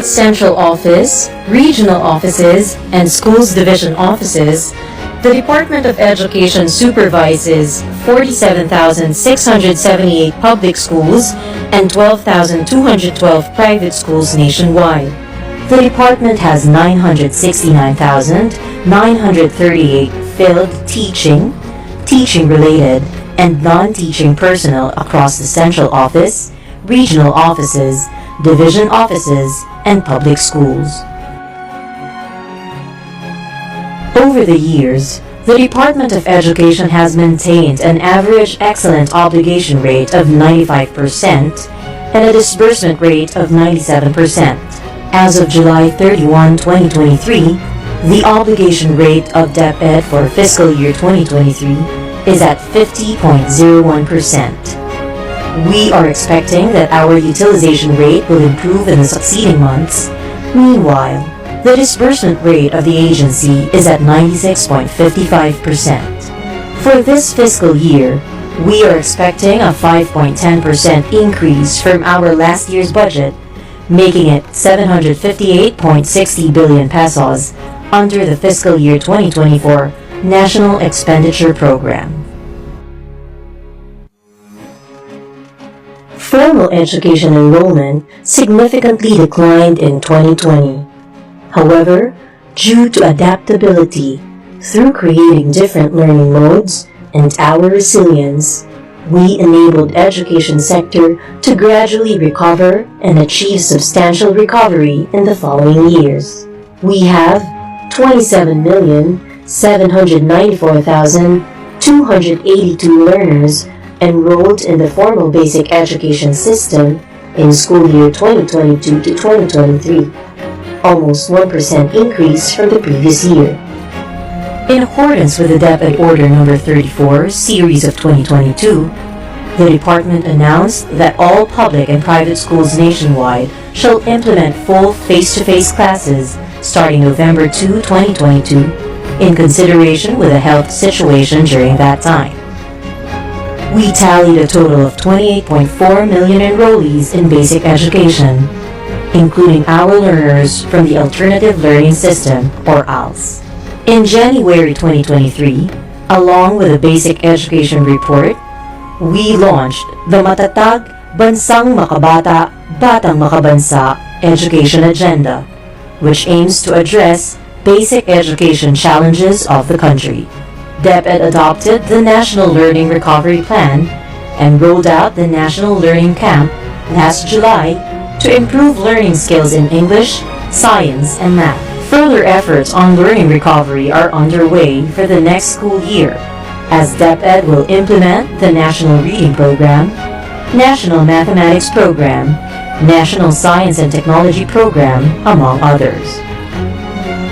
its central office, regional offices, and schools division offices, the Department of Education supervises 47,678 public schools and 12,212 private schools nationwide. The department has 969,938 field teaching-related, and non-teaching personnel across the central office, regional offices, division offices, and public schools. Over the years, the Department of Education has maintained an average excellent obligation rate of 95% and a disbursement rate of 97%. As of July 31, 2023, the obligation rate of Deped for fiscal year 2023 is at 50.01%. We are expecting that our utilization rate will improve in the succeeding months. Meanwhile, the disbursement rate of the agency is at 96.55%. For this fiscal year, we are expecting a 5.10% increase from our last year's budget, making it 758.60 billion pesos under the fiscal year 2024 National Expenditure Program. Formal education enrollment significantly declined in 2020. However, due to adaptability through creating different learning modes and our resilience, we enabled education sector to gradually recover and achieve substantial recovery in the following years. We have 27,794,282 learners enrolled in the formal basic education system in school year 2022 to 2023, almost 1% increase from the previous year. In accordance with the Deped Order No. 34, Series of 2022, the department announced that all public and private schools nationwide shall implement full face-to-face classes starting November 2, 2022, in consideration with the health situation during that time. We tallied a total of 28.4 million enrollees in basic education, including our learners from the Alternative Learning System, or ALS. In January 2023, along with a basic education report, we launched the MATATAG BatangMakabansa Education Agenda, which aims to address basic education challenges of the country. Deped adopted the National Learning Recovery Plan and rolled out the National Learning Camp last July to improve learning skills in English, science, and math. Further efforts on learning recovery are underway for the next school year, as Deped will implement the National Reading Program, National Mathematics Program, National Science and Technology Program, among others.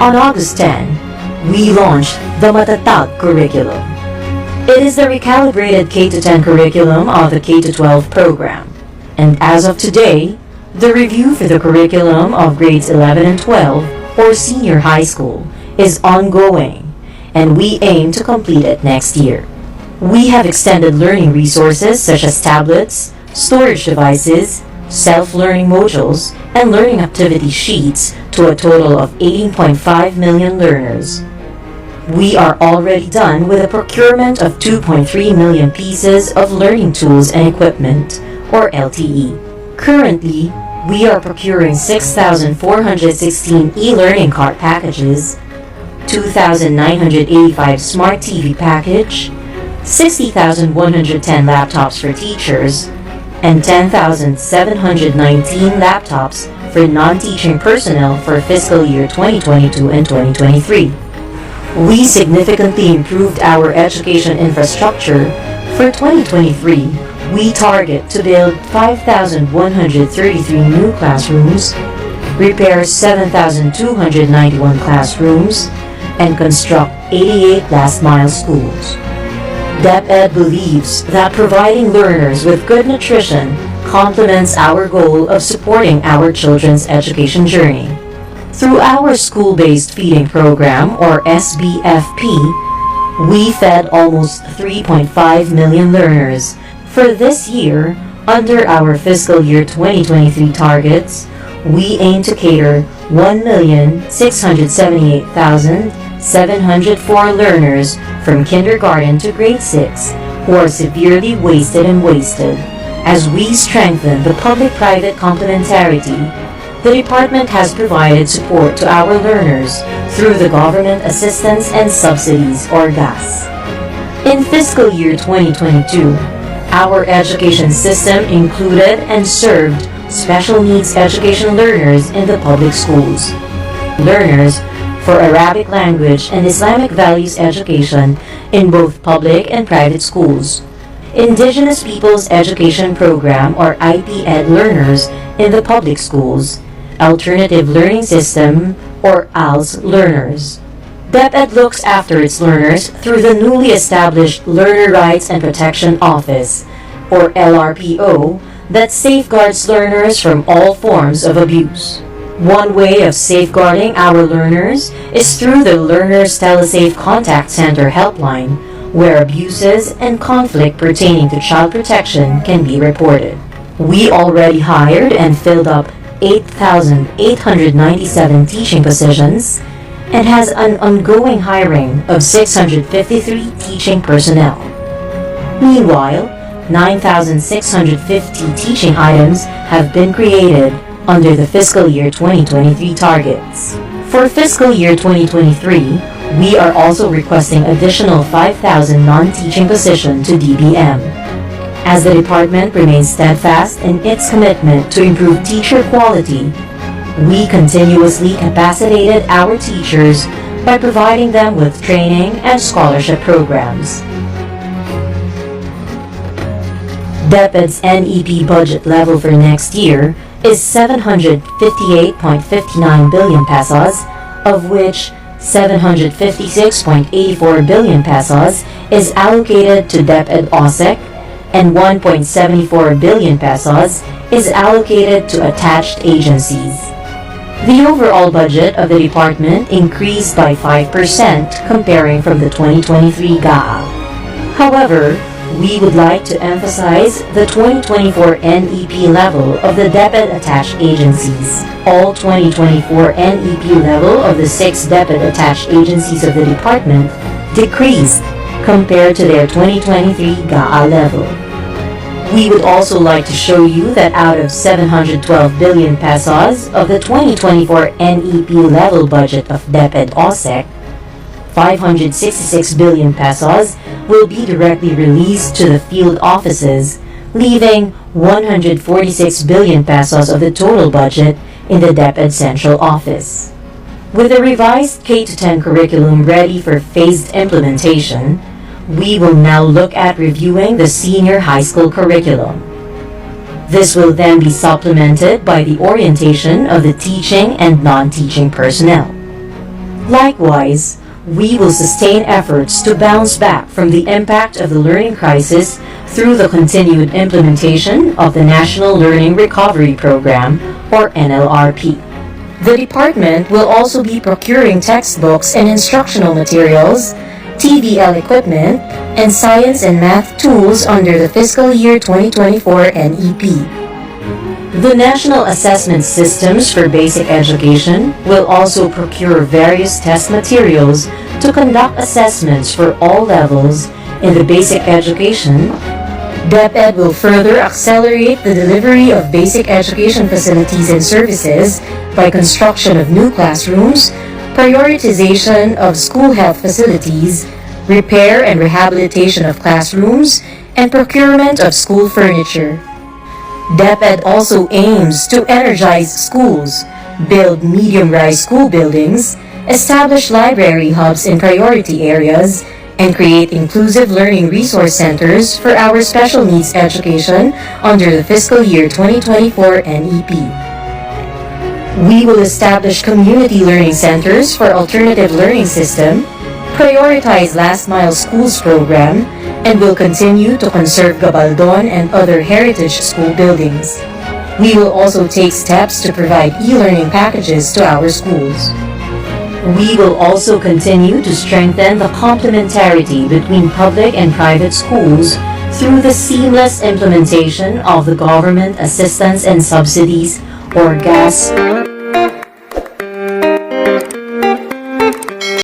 On August 10, we launched the MATATAG curriculum. It is the recalibrated K-10 curriculum of the K-12 program, and as of today, the review for the curriculum of grades 11 and 12, or senior high school, is ongoing, and we aim to complete it next year. We have extended learning resources such as tablets, storage devices, self-learning modules, and learning activity sheets to a total of 18.5 million learners. We are already done with the procurement of 2.3 million pieces of learning tools and equipment, or LTE. Currently, we are procuring 6,416 e-learning cart packages, 2,985 smart TV package, 60,110 laptops for teachers, and 10,719 laptops for non-teaching personnel for fiscal year 2022 and 2023. We significantly improved our education infrastructure. For 2023, we target to build 5,133 new classrooms, repair 7,291 classrooms, and construct 88 last-mile schools. Deped believes that providing learners with good nutrition complements our goal of supporting our children's education journey. Through our school-based feeding program, or SBFP, we fed almost 3.5 million learners. For this year, under our fiscal year 2023 targets, we aim to cater 1,678,704 learners from kindergarten to grade 6 who are severely wasted. As we strengthen the public-private complementarity, the department has provided support to our learners through the Government Assistance and Subsidies or GAS. In fiscal year 2022, our education system included and served special needs education learners in the public schools, learners for Arabic language and Islamic values education in both public and private schools, Indigenous Peoples Education Program or IPED learners in the public schools, Alternative Learning System or ALS learners. Deped looks after its learners through the newly established Learner Rights and Protection Office or LRPO that safeguards learners from all forms of abuse. One way of safeguarding our learners is through the Learners Telesafe Contact Center helpline, where abuses and conflict pertaining to child protection can be reported. We already hired and filled up 8,897 teaching positions and has an ongoing hiring of 653 teaching personnel. Meanwhile, 9,650 teaching items have been created under the fiscal year 2023 targets. For fiscal year 2023, we are also requesting additional 5,000 non-teaching positions to DBM. As the department remains steadfast in its commitment to improve teacher quality, we continuously capacitated our teachers by providing them with training and scholarship programs. Deped's NEP budget level for next year is 758.59 billion pesos, of which 756.84 billion pesos is allocated to Deped OSEC and 1.74 billion pesos is allocated to attached agencies. The overall budget of the department increased by 5% comparing from the 2023 GAA. However, we would like to emphasize the 2024 NEP level of the Deped attached agencies. All 2024 NEP level of the 6 Deped attached agencies of the department decreased compared to their 2023 GAA level. We would also like to show you that out of 712 billion pesos of the 2024 NEP level budget of Deped OSEC, 566 billion pesos will be directly released to the field offices, leaving 146 billion pesos of the total budget in the Deped Central Office. With the revised K-10 curriculum ready for phased implementation, we will now look at reviewing the senior high school curriculum. This will then be supplemented by the orientation of the teaching and non-teaching personnel. Likewise, we will sustain efforts to bounce back from the impact of the learning crisis through the continued implementation of the National Learning Recovery Program, or NLRP. The department will also be procuring textbooks and instructional materials, TVL equipment, and science and math tools under the fiscal year 2024 NEP. The National Assessment Systems for Basic Education will also procure various test materials to conduct assessments for all levels in the basic education. Deped will further accelerate the delivery of basic education facilities and services by construction of new classrooms, prioritization of school health facilities, repair and rehabilitation of classrooms, and procurement of school furniture. Deped also aims to energize schools, build medium-rise school buildings, establish library hubs in priority areas, and create inclusive learning resource centers for our special needs education under the fiscal year 2024 NEP. We will establish community learning centers for alternative learning system, prioritize last mile schools program, and will continue to conserve Gabaldon and other heritage school buildings. We will also take steps to provide e-learning packages to our schools. We will also continue to strengthen the complementarity between public and private schools through the seamless implementation of the Government Assistance and Subsidies or GAS